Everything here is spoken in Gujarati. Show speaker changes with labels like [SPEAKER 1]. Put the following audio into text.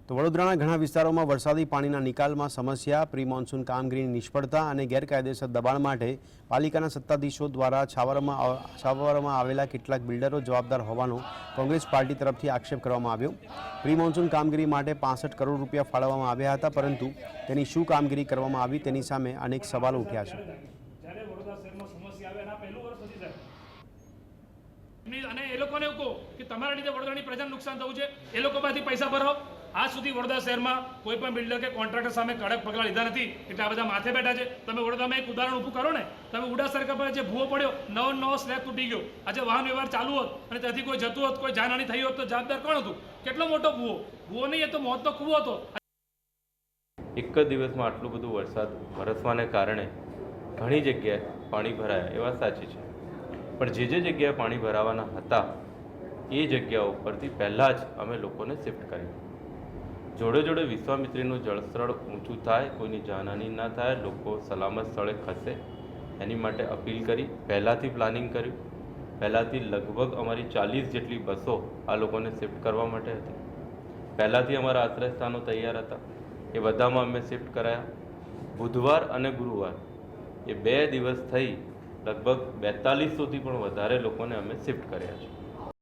[SPEAKER 1] તો વડોદરાના ઘણા વિસ્તારોમાં વરસાદી પાણીના નિકાલમાં સમસ્યા, પ્રી મોન્સૂન કામગીરીની નિષ્ફળતા અને ગેરકાયદેસર દબાણ માટે પાલિકાના સત્તાધીશો દ્વારા છાવરવામાં આવેલા કેટલાક બિલ્ડરો જવાબદાર હોવાનો કોંગ્રેસ પાર્ટી તરફથી આક્ષેપ કરવામાં આવ્યો। પ્રી મોન્સૂન કામગીરી માટે 65 કરોડ રૂપિયા ફાળવવામાં આવ્યા હતા, પરંતુ તેની શું કામગીરી કરવામાં આવી તેની સામે અનેક સવાલો ઉઠ્યા છે।
[SPEAKER 2] અને એ લોકોને એવું કહો કે તમારા લીધે વડોદરાની પ્રજાને નુકસાન થયું છે, એ લોકો પાસેથી પૈસા ભરો। આજ સુધી વડોદરા શહેરમાં કોઈ પણ બિલ્ડર કે કોન્ટ્રાક્ટર સામે કડક પગલાં લીધા નથી, એટલે આ બધા માથે બેઠા છે। તમે વડોદરામાં એક ઉદાહરણ ઊભું કરો ને, તમે ઉડા સર્કલ પર જે ભૂવો પડ્યો, નવો સ્લેબ તૂટી ગયો, આજે વાહન વ્યવહાર ચાલુ હોત અને ત્યાંથી કોઈ જતું હોત, કોઈ જાનહાની થઈ હોત તો જવાબદાર કોણ હતું? કેટલો મોટો ભૂવો નહીં, એ તો મોતનો કૂવો હતો।
[SPEAKER 3] એક જ દિવસમાં આટલું બધું વરસાદ વરસવાને કારણે ઘણી જગ્યાએ પાણી ભરાયા, એ વાત સાચી છે, પણ જે જગ્યાએ પાણી ભરાવાના હતા એ જગ્યાઓ પરથી પહેલાં જ અમે લોકોને શિફ્ટ કરી। જોડે જોડે વિશ્વામિત્રીનું જળસ્તર ઊંચું થાય, કોઈની જાનહાની ના થાય, લોકો સલામત સ્થળે ખસે એની માટે અપીલ કરી, પહેલાંથી પ્લાનિંગ કર્યું। પહેલાંથી લગભગ અમારી 40 જેટલી બસો આ લોકોને શિફ્ટ કરવા માટે હતી। પહેલાંથી અમારા આશ્રયસ્થાનો તૈયાર હતા, એ બધામાં અમે શિફ્ટ કરાયા। બુધવાર અને ગુરુવાર એ 2 દિવસ થઈ લગભગ 4200થી પણ વધારે લોકોને અમે શિફ્ટ કર્યા છે।